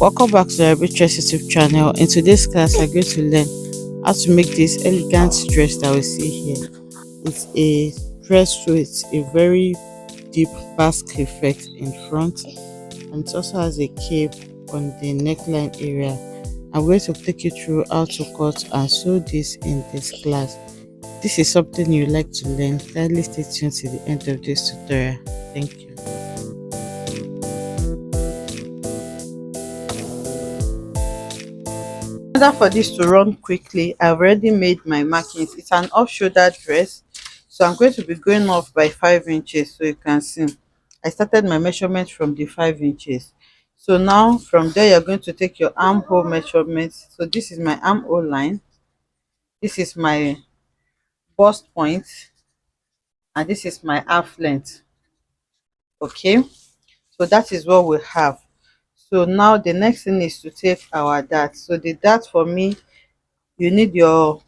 Welcome back to the LarryB YouTube channel. In today's class, we're going to learn how to make this elegant dress that we see here. It's a dress with a very deep basque effect in front, and it also has a cape on the neckline area. I'm going to take you through how to cut and sew this in this class. This is something you like to learn. Kindly stay tuned to the end of this tutorial. Thank you. In order for this to run quickly, I've already made my markings. It's an off-shoulder dress, so I'm going to be going off by 5 inches. So you can see I started my measurement from the 5 inches. So now from there, you're going to take your armhole measurement. So this is my armhole line, this is my bust point, and this is my half length. Okay, so that is what we have. So now the next thing is to take our dart. So the dart, for me, you need your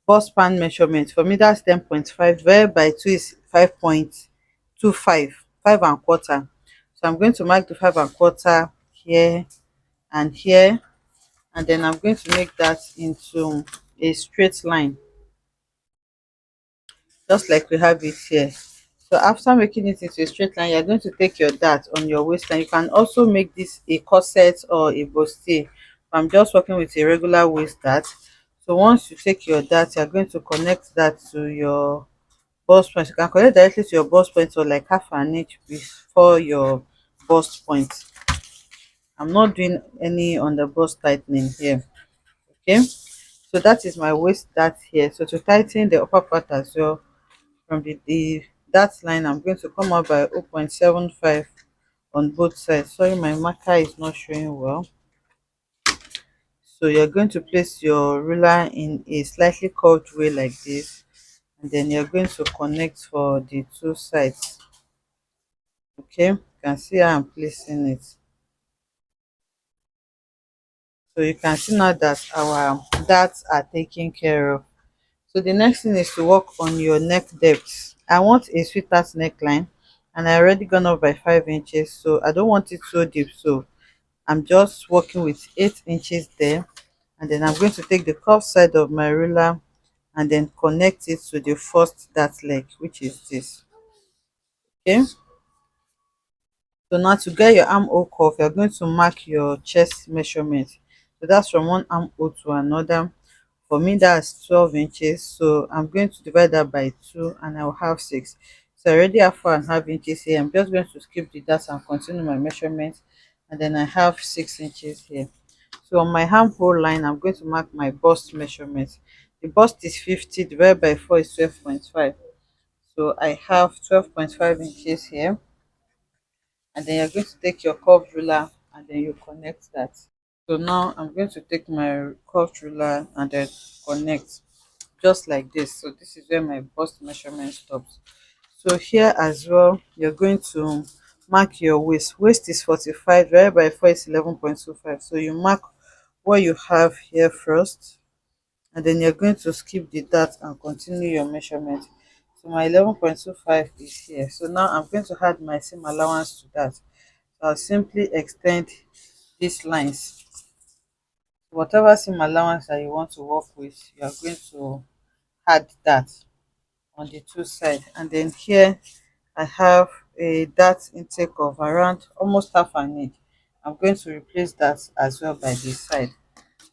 bust span measurement. For me, that's 10.5, divided by 2 is 5.25, 5 and quarter. So I'm going to mark the 5 and quarter here and here, and then I'm going to make that into a straight line, just like we have it here. So after making it into a straight line, you're going to take your dart on your waistline. You can also make this a corset or a bustier. I'm just working with a regular waist dart. So once you take your dart, you're going to connect that to your bust point. You can connect directly to your bust point, or like half an inch before your bust point. I'm not doing any on the bust tightening here. Okay, so that is my waist dart here. So to tighten the upper part as well, from the that line, I'm going to come out by 0.75 on both sides. Sorry, my marker is not showing well. So you're going to place your ruler in a slightly curved way like this, and then you're going to connect for the two sides. Okay, you can see how I'm placing it. So you can see now that our darts are taken care of. So the next thing is to work on your neck depth. I want a sweetheart neckline, and I already gone up by 5 inches, so I don't want it so deep. So I'm just working with 8 inches there, and then I'm going to take the curved side of my ruler and then connect it to the first dart leg, which is this. Okay, so now to get your armhole curve, you're going to mark your chest measurement. So that's from one armhole to another. For me, that's 12 inches. So I'm going to divide that by 2, and I'll have 6. So I already have 4.5 inches here. I'm just going to skip the dot and continue my measurement, and then I have 6 inches here. So on my armhole line, I'm going to mark my bust measurement. The bust is 50, divided by 4 is 12.5. So I have 12.5 inches here, and then you're going to take your curved ruler and then you connect that. So now I'm going to take my curved ruler and then connect just like this. So this is where my bust measurement stops. So here as well, you're going to mark your waist. Waist is 45, divided by 4 is 11.25. So you mark what you have here first, and then you're going to skip the dot and continue your measurement. So my 11.25 is here. So now I'm going to add my seam allowance to that. So I'll simply extend these lines. Whatever seam allowance that you want to work with, you are going to add that on the two sides. And then here I have a dart intake of around almost half an inch. I'm going to replace that as well by this side,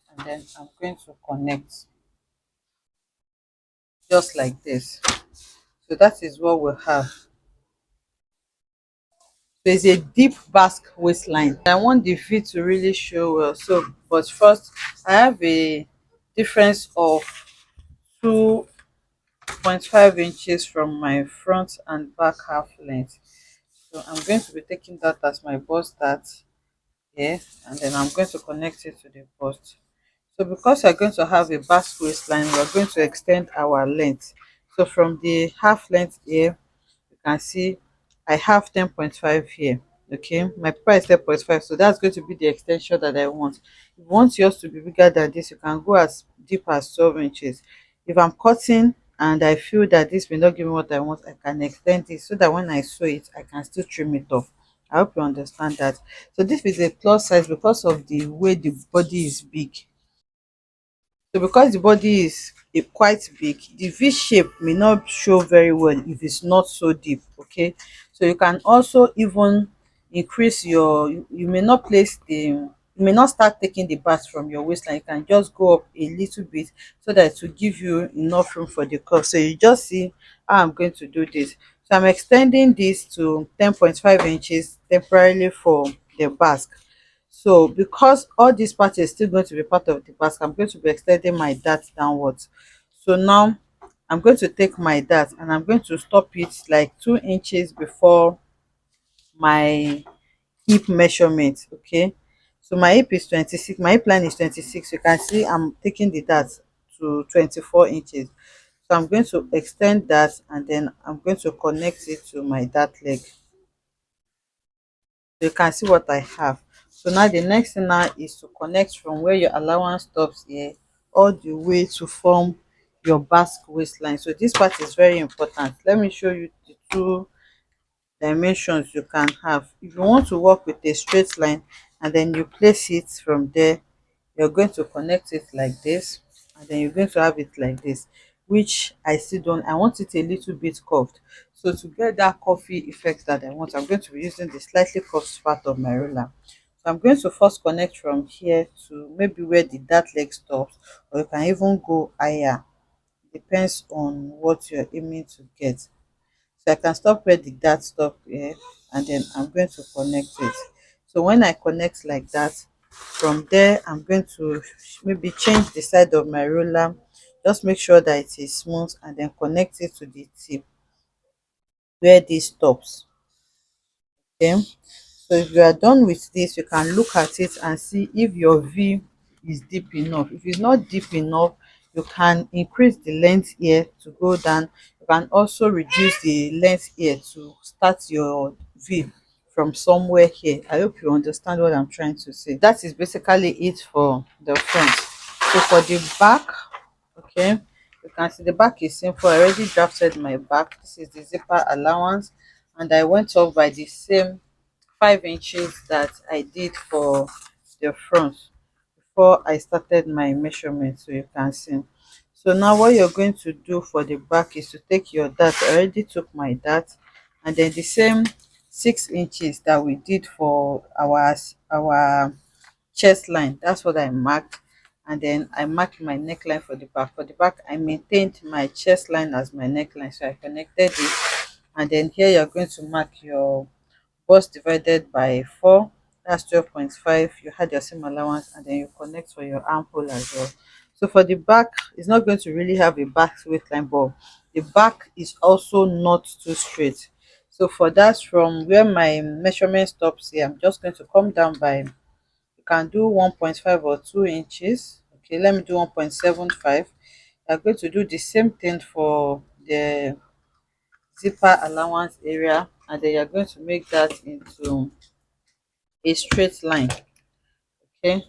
and then I'm going to connect just like this. So that is what we have. So it's a deep basque waistline. I want the fit to really show well. So, but first, I have a difference of 2.5 inches from my front and back half length. So I'm going to be taking that as my bust dart here, and then I'm going to connect it to the bust. So because we're going to have a basque waistline, we're going to extend our length. So from the half length here, you can see I have 10.5 here. Okay, my paper is 10.5, so that's going to be the extension that I want. If you want yours to be bigger than this, you can go as deep as 12 inches. If I'm cutting and I feel that this may not give me what I want, I can extend it so that when I sew it, I can still trim it off I hope you understand that. So this is a plus size because of the way the body is big. So because the body is quite big, the V shape may not show very well if it's not so deep. Okay, so you can also even increase your, you may not place the, you may not start taking the bath from your waistline. You can just go up a little bit so that it will give you enough room for the curve. So you just see how I'm going to do this. So I'm extending this to 10.5 inches temporarily for the basque. So because all this part is still going to be part of the basque, I'm going to be extending my dart downwards. So now I'm going to take my dart and I'm going to stop it like 2 inches before my hip measurement. Okay, so my hip is 26, my hip line is 26. You can see I'm taking the dart to 24 inches. So I'm going to extend that and then I'm going to connect it to my dart leg. So you can see what I have. So now the next thing now is to connect from where your allowance stops here all the way to form your basque waistline. So this part is very important. Let me show you the two dimensions you can have. If you want to work with a straight line and then you place it from there, you're going to connect it like this, and then you're going to have it like this, which I still don't, I want it a little bit curved. So to get that coffee effect that I want, I'm going to be using the slightly curved part of my ruler. So I'm going to first connect from here to maybe where the dart leg stops, or you can even go higher, depends on what you're aiming to get. So I can stop where the dart stop here, and then I'm going to connect it. So when I connect like that, from there I'm going to maybe change the side of my ruler, just make sure that it is smooth, and then connect it to the tip where this stops. Okay, so if you are done with this, you can look at it and see if your V is deep enough. If it's not deep enough, you can increase the length here to go down. You can also reduce the length here to start your V from somewhere here. I hope you understand what I'm trying to say. That is basically it for the front. So for the back, okay, you can see the back is simple. I already drafted my back. This is the zipper allowance, and I went up by the same 5 inches that I did for the front before I started my measurement, so you can see. So now what you're going to do for the back is to take your dart. I already took my dart, and then the same 6 inches that we did for our chest line, that's what I marked. And then I marked my neckline for the back. For the back, I maintained my chest line as my neckline, so I connected it. And then here you're going to mark your bust divided by 4, that's 12.5. You had your seam allowance, and then you connect for your armhole as well. So for the back, it's not going to really have a back waistline, but the back is also not too straight. So for that, from where my measurement stops here, I'm just going to come down by, you can do 1.5 or 2 inches. Okay, let me do 1.75. I'm going to do the same thing for the zipper allowance area, and then you're going to make that into a straight line. Okay,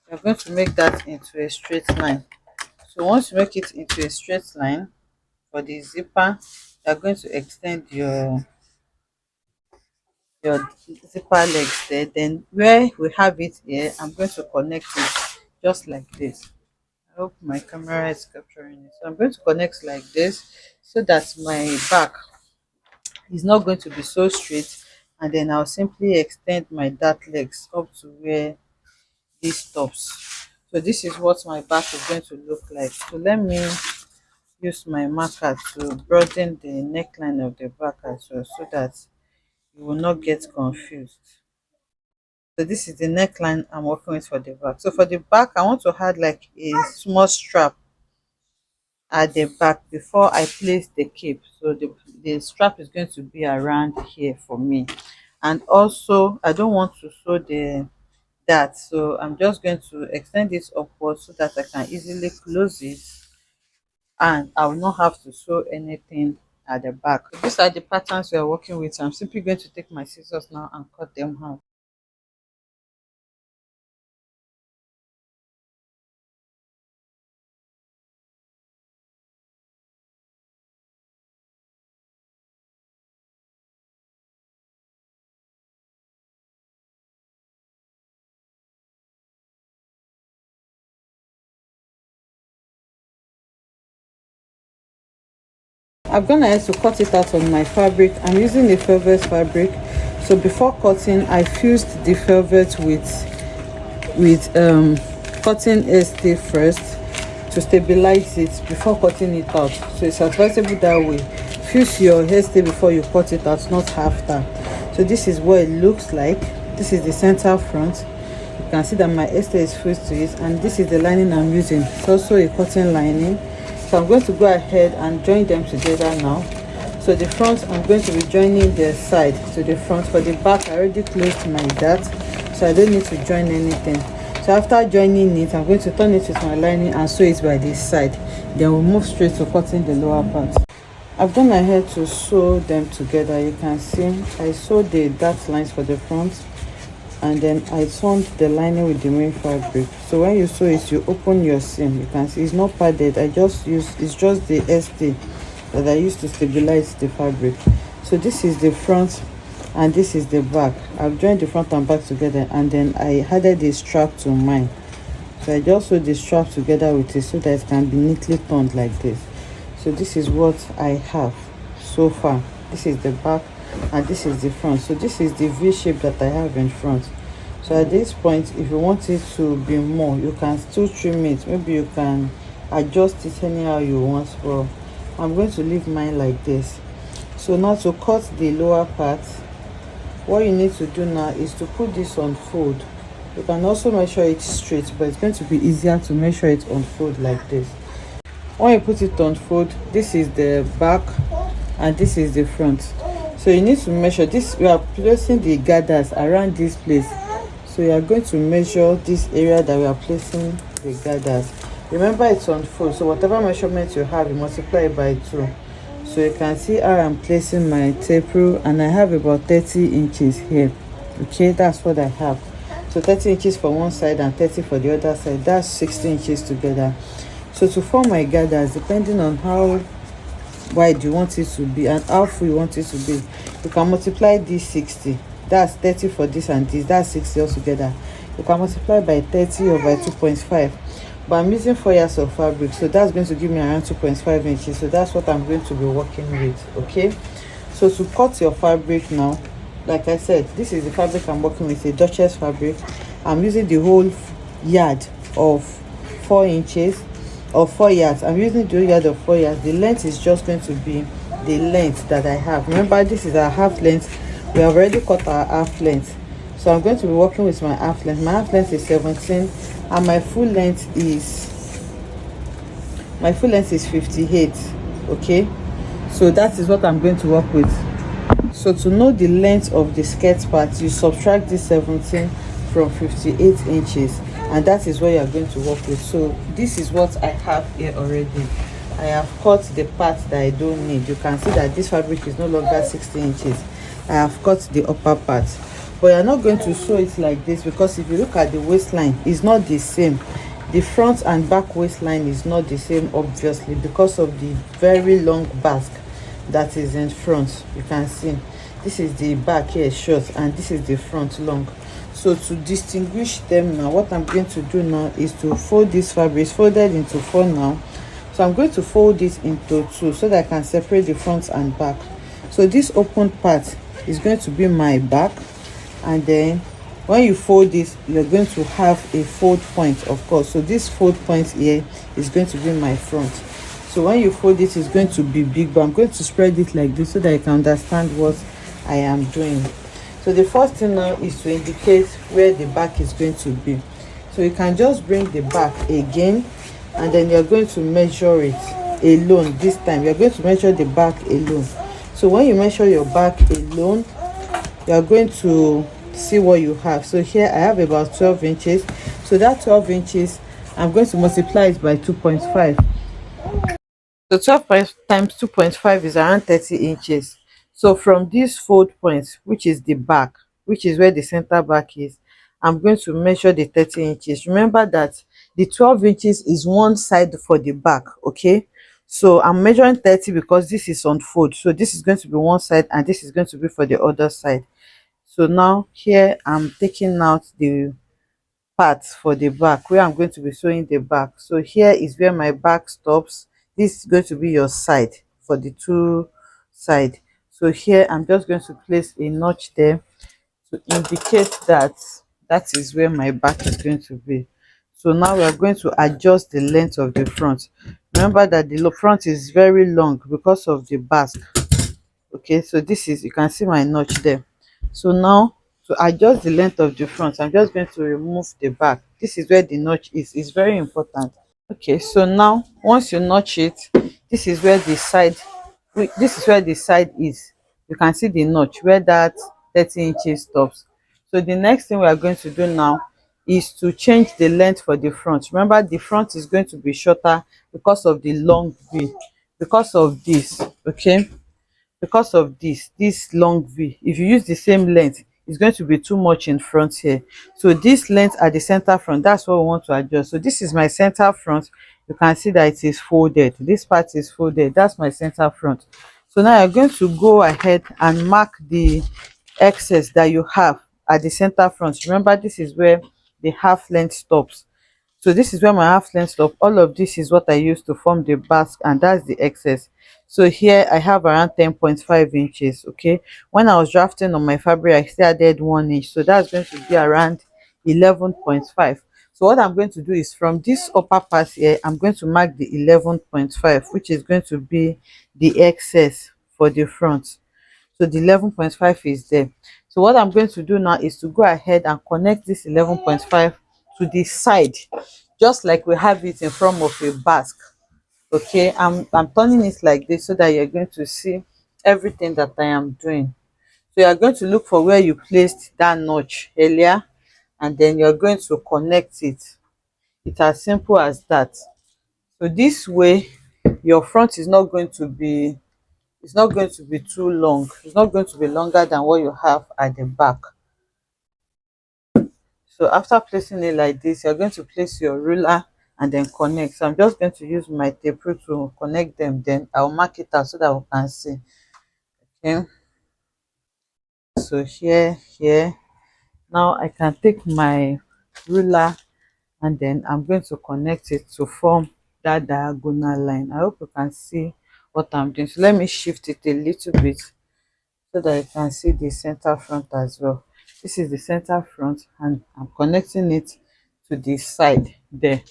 you're going to make that into a straight line. So once you make it into a straight line for the zipper, you're going to extend your zipper legs there. Then where we have it here, I'm going to connect it just like this. I hope my camera is capturing it. So I'm going to connect like this so that my back is not going to be so straight, and then I'll simply extend my dart legs up to where this stops. So this is what my back is going to look like. So let me use my marker to broaden the neckline of the back as well, so that you will not get confused. So this is the neckline I'm working with for the back. So for the back, I want to add like a small strap at the back before I place the cape. So the strap is going to be around here for me. And also I don't want to sew that, so I'm just going to extend it upwards so that I can easily close it, and I will not have to sew anything at the back. So these are the patterns we are working with. I'm simply going to take my scissors now and cut them out. I've gone ahead to cut it out on my fabric. I'm using a velvet fabric. So before cutting, I fused the velvet with cotton ST first to stabilize it before cutting it out. So it's advisable that way. Fuse your hairstay before you cut it out, not after. So this is what it looks like. This is the center front. You can see that my hairstay is fused to it, and this is the lining I'm using. It's also a cotton lining. So I'm going to go ahead and join them together now. So the front, I'm going to be joining the side to the front. For the back, I already closed my dart, so I don't need to join anything. So after joining it, I'm going to turn it with my lining and sew it by this side. Then we'll move straight to cutting the lower part. I've gone ahead to sew them together. You can see I sewed the dart lines for the front, and then I turned the lining with the main fabric. So when you sew it, you open your seam. You can see it's not padded. It's just the ST that I used to stabilize the fabric. So this is the front and this is the back. I've joined the front and back together, and then I added the strap to mine. So I just sewed the strap together with it so that it can be neatly turned like this. So this is what I have so far. This is the back and this is the front. So this is the V shape that I have in front. So at this point, if you want it to be more, you can still trim it. Maybe you can adjust it anyhow you want, but I'm going to leave mine like this. So now to cut the lower part, what you need to do now is to put this on fold. You can also measure it straight, but it's going to be easier to measure it on fold like this. When you put it on fold, this is the back and this is the front. So you need to measure this. We are placing the gathers around this place, so you are going to measure this area that we are placing the gathers. Remember, it's on fold, so whatever measurement you have, you multiply it by 2. So you can see how I'm placing my tape rule, and I have about 30 inches here. Okay, that's what I have. So 30 inches for one side and 30 for the other side. That's 60 inches together. So to form my gathers, depending on how wide you want it to be and how full you want it to be, you can multiply this 60. That's 30 for this and this. That's 60 altogether. You can multiply by 30 or by 2.5. But I'm using 4 yards of fabric, so that's going to give me around 2.5 inches. So that's what I'm going to be working with. Okay, so to cut your fabric now, like I said, this is the fabric I'm working with, a Duchess fabric. I'm using the whole yard of 4 inches or 4 yards. I'm using the whole yard of 4 yards. The length is just going to be the length that I have. Remember, this is our half length. We have already cut our half length, so I'm going to be working with my half length. My half length is 17 and my full length is 58. Okay, so that is what I'm going to work with. So to know the length of the skirt part, you subtract this 17 from 58 inches, and that is what you are going to work with. So this is what I have here already. I have cut the part that I don't need. You can see that this fabric is no longer 60 inches. I have cut the upper part, but you're not going to sew it like this, because if you look at the waistline, it's not the same. The front and back waistline is not the same, obviously, because of the very long basque that is in front. You can see this is the back here short and this is the front long. So to distinguish them now, what I'm going to do now is to fold this fabric. It's folded into 4 now, so I'm going to fold it into 2 so that I can separate the front and back. So this open part is going to be my back, and then when you fold this, you're going to have a fold point, of course. So this fold point here is going to be my front. So when you fold it, it's going to be big, but I'm going to spread it like this so that you can understand what I am doing. So the first thing now is to indicate where the back is going to be. So you can just bring the back again, and then you're going to measure it alone. This time you're going to measure the back alone. So when you measure your back alone, you're going to see what you have. So here I have about 12 inches. So that 12 inches, I'm going to multiply it by 2.5. So 12 times 2.5 is around 30 inches. So from this fold point, which is the back, which is where the center back is, I'm going to measure the 30 inches. Remember that the 12 inches is one side for the back. Okay, so I'm measuring 30 because this is on fold. So this is going to be one side and this is going to be for the other side. So now here I'm taking out the parts for the back where I'm going to be sewing the back. So here is where my back stops. This is going to be your side for the two side. So here I'm just going to place a notch there to indicate that that is where my back is going to be. So now we are going to adjust the length of the front. Remember that the front is very long because of the basque. Okay, so this is, you can see my notch there. So now to adjust the length of the front, I'm just going to remove the back. This is where the notch is. It's very important. Okay, so now once you notch it, this is where the side, this is where the side is. You can see the notch where that 30 inches stops. So the next thing we are going to do now is to change the length for the front. Remember, the front is going to be shorter because of the long v, because of this. Okay, because of this long v, if you use the same length, it's going to be too much in front here. So this length at the center front, that's what we want to adjust. So this is my center front. You can see that it is folded, this part is folded, that's my center front. So now you're going to go ahead and mark the excess that you have at the center front. Remember, this is where the half length stops. So this is where my half length stop. All of this is what I use to form the basque, and that's the excess. So here I have around 10.5 inches. Okay, when I was drafting on my fabric, I still added 1 inch, so that's going to be around 11.5. So what I'm going to do is, from this upper part here, I'm going to mark the 11.5, which is going to be the excess for the front. So the 11.5 is there. So what I'm going to do now is to go ahead and connect this 11.5 to the side, just like we have it in front of a basque. Okay, I'm turning it like this so that you're going to see everything that I am doing. So you're going to look for where you placed that notch earlier, and then you're going to connect it. It's as simple as that. So this way your front is not going to be, it's not going to be too long. It's not going to be longer than what you have at the back. So after placing it like this, you're going to place your ruler and then connect. So I'm just going to use my tape rule to connect them, then I'll mark it out so that we can see. Okay, so here now I can take my ruler, and then I'm going to connect it to form that diagonal line. I hope you can see what I'm doing. So let me shift it a little bit so that you can see the center front as well. This is the center front, and I'm connecting it to the side there.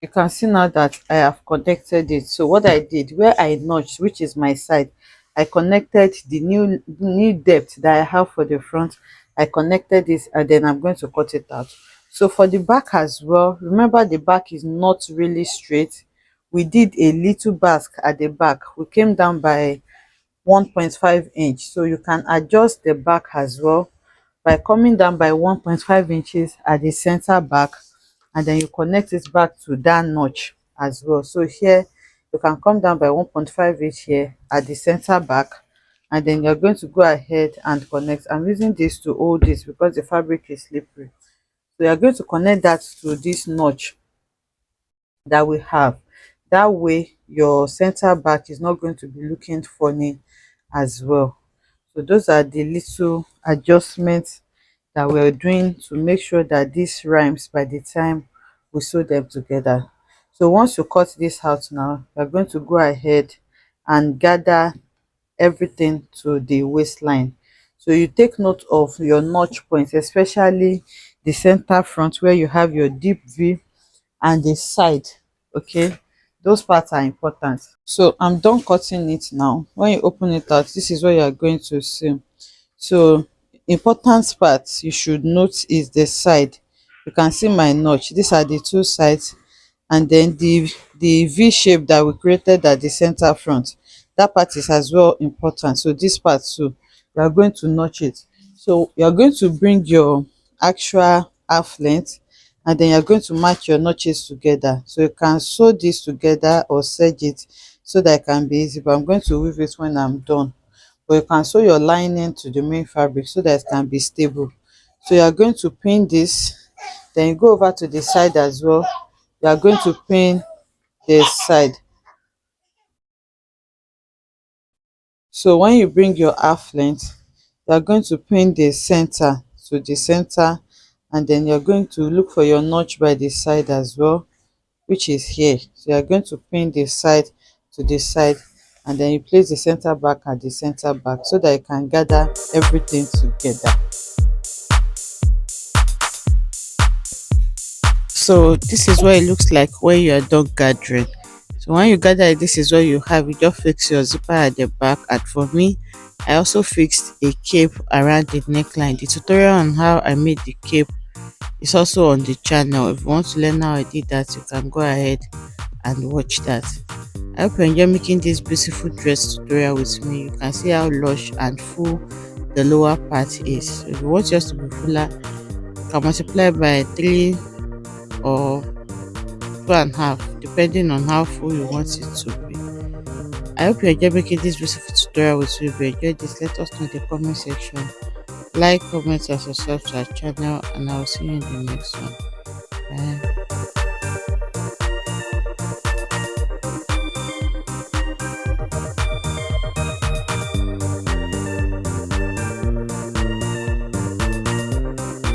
You can see now that I have connected it. So what I did, where I notched, which is my side, I connected the new depth that I have for the front. I connected this, and then I'm going to cut it out. So for the back as well, remember the back is not really straight. We did a little basque at the back. We came down by 1.5 inch, so you can adjust the back as well by coming down by 1.5 inches at the center back, and then you connect it back to that notch as well. So here you can come down by 1.5 inch here at the center back, and then you're going to go ahead and connect. I'm using this to hold this because the fabric is slippery. So you're going to connect that to this notch that we have. That way your center back is not going to be looking funny as well. So those are the little adjustments that we're doing to make sure that this rhymes by the time we sew them together. So once you cut this out now, we're going to go ahead and gather everything to the waistline. So you take note of your notch points, especially the center front where you have your deep V, and the side. Okay, those parts are important. So I'm done cutting it now. When you open it out, this is what you are going to see. So important parts you should note is the side. You can see my notch, these are the two sides, and then the V shape that we created at the center front, that part is as well important. So this part too, you are going to notch it. So you are going to bring your actual half length, and then you're going to match your notches together. So you can sew this together or serge it so that it can be easy, but I'm going to weave it when I'm done. But you can sew your lining to the main fabric so that it can be stable. So you are going to pin this, then you go over to the side as well. You are going to pin the side. So when you bring your half length, you are going to pin the center to the center, and then you're going to look for your notch by the side as well, which is here. So you are going to pin the side to the side, and then you place the center back at the center back so that you can gather everything together. So this is what it looks like when you are done gathering. So when you gather it, this is what you have. You just fix your zipper at the back, and for me, I also fixed a cape around the neckline. The tutorial on how I made the cape is also on the channel. If you want to learn how I did that, you can go ahead and watch that. I hope you enjoy making this beautiful dress tutorial with me. You can see how lush and full the lower part is. So if you want yours to be fuller, you can multiply by 3 or 2.5, depending on how full you want it to be. I hope you enjoy making this beautiful tutorial with me. If you enjoyed this, let us know in the comment section. Like, comment, and subscribe to our channel, and I will see you in the next one. Bye.